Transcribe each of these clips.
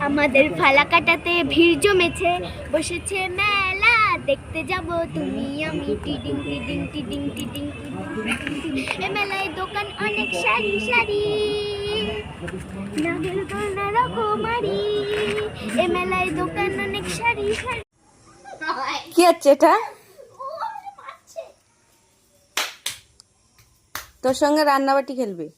আমাদের ফালাকাটাতে ভিড় জমেছে, বসেছে মেলা, দেখতে যাব তুমি আমি, টিডিং টিডিং টিডিং টিডিং এ মেলায় দোকান অনেক সারি সারি, নাগের গয়না রকমারি, এ মেলায় দোকান অনেক সারি সারি। কি হচ্ছে এটা? তোর সঙ্গে রান্নাবাটি খেলবে।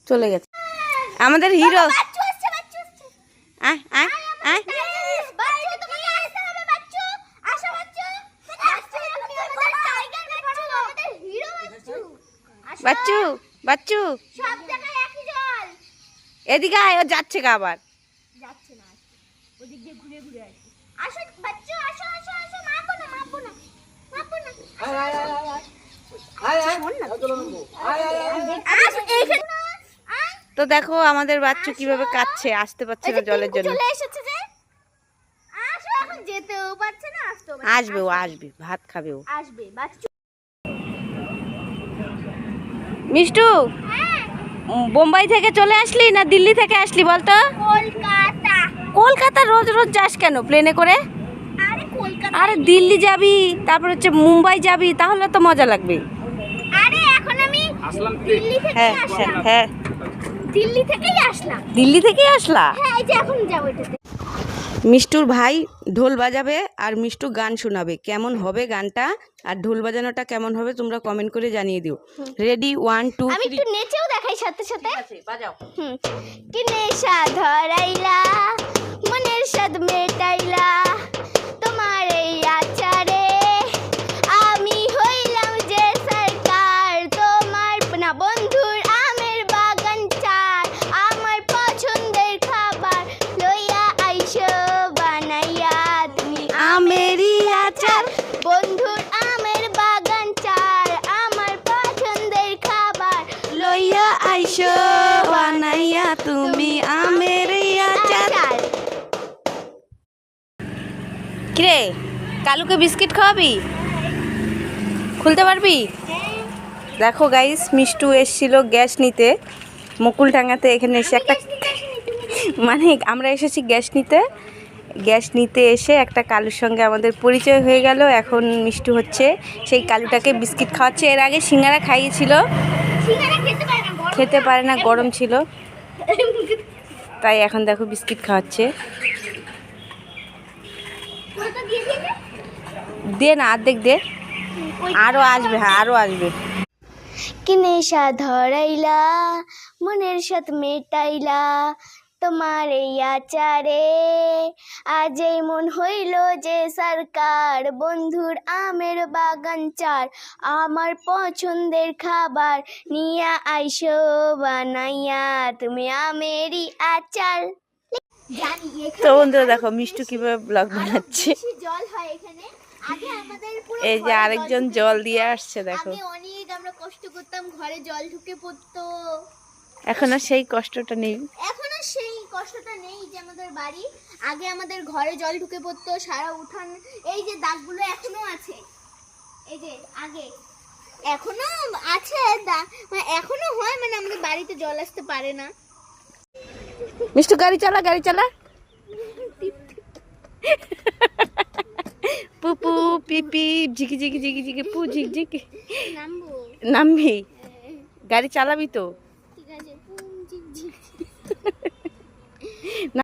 চলে গেছে আমাদের হিরো। বাচ্চু বাচ্চু এদিকে আয়, ও যাচ্ছে গা আবার। যাচ্ছে না, ওদিক দিয়ে ঘুরে ঘুরে আসবে। আসো বাচ্চু, আসো আসো আসো, মাপো না মাপো না মাপো না। তো দেখো আমাদের বাচ্চু কিভাবে কাচ্ছে, আসতে পারছে না জলের জন্য। চলে এসেছে যে, আসো, এখন যেতেও পারছে না, আসতেও পারছে না। আসবে, ও আসবে, ভাত খাবে ও। আসবে বাচ্চু। মিষ্টু, বোম্বাই থেকে চলে আসলি না দিল্লি থেকে আসলি বলতো? কলকাতা। কলকাতা রোজ রোজ যাস কেন প্লেনে করে? আরে কলকাতা, আরে দিল্লি যাবি, তারপর হচ্ছে মুম্বাই যাবি, তাহলে তো মজা লাগবে। আরে এখন আমি দিল্লি থেকে হ্যাঁ আসলাম। হ্যাঁ হ্যাঁ, দিল্লি থেকেই আসলাম। দিল্লি থেকেই আসলা? হ্যাঁ, এই যে এখন যাবো এটাতে। মিষ্টুর ভাই ঢোল বাজাবে আর মিষ্টু গান শোনাবে। কেমন হবে গানটা আর ঢোল বাজানোটা কেমন হবে তোমরা কমেন্ট করে জানিয়ে দিও। রেডি, 1 2 আমি 3। একটু নেচেও দেখাই সাথে সাথে। বাজাও। কি নেশা ধরাইলা, মনের স্বাদ মেটাইলা, তোমার এই আচারে আমি হইলাম যে সরকার, তোমার না বন্ধুর আমের বাগান চার, আমার পছন্দের খাবার লইয়া আইসো বানাইয়া তুমি আমেরই আচার, বন্ধুর আমের বাগান চার, আমার পছন্দের খাবার লইয়া আইসো বানাইয়া তুমি আমেরই আচার। চার। কিরে কালুকে বিস্কিট খাওয়াবি? খুলতে পারবি? দেখো গাইস, মিষ্টু এসেছিল গ্যাস নিতে মুকুলডাঙ্গাতে। এখানে এসে একটা মানে আমরা এসেছি গ্যাস নিতে এসে একটা কালুর সঙ্গে আমাদের পরিচয় হয়ে গেল। এখন মিষ্টু হচ্ছে সেই কালুটাকে বিস্কিট খাওয়াচ্ছে। এর আগে সিঙ্গারা খাইয়েছিল, খেতে পারে না, গরম ছিল, তাই এখন দেখো বিস্কিট খাওয়াচ্ছে। দে না, অর্ধেক দে, আরও আসবে, হ্যাঁ আরও আসবে। কি নেশা ধরাইলা, মনের সাথে মেটাইলা, তোমার এই আচারে আজ এই মন হইল যে সরকার, বন্ধুর আমের বাগান চার, আমার পছন্দের খাবার নিয়া আইসো বানাইয়া তুমি আমেরই আচার। তো বন্ধুরা দেখো মিষ্টু কিভাবে ব্লগ বানাচ্ছে। জল হয় এখানে। আগে আমাদের পুরো এই যে আরেকজন জল দিয়ে আসছে দেখো। আগে অনেক আমরা কষ্ট করতাম, ঘরে জল ঢুকে পড়তো। এখন আর সেই কষ্টটা নেই। এখন আর সেই কষ্টটা নেই যে আমাদের বাড়ি আগে আমাদের ঘরে জল ঢুকে পড়তো, সারা উঠান এই যে দাগগুলো এখনো আছে, এই যে আগে এখনো আছে মানে এখনো হয়, মানে আমাদের বাড়িতে জল আসতে পারে না। মিষ্টু গাড়ি চালা, গাড়ি চালা। পুপু পিপি ঝিকি ঝিকি ঝিকি ঝিকি পু ঝিক ঝিকি। নামবো? নামবি? গাড়ি চালাবি তো? ঠিক আছে।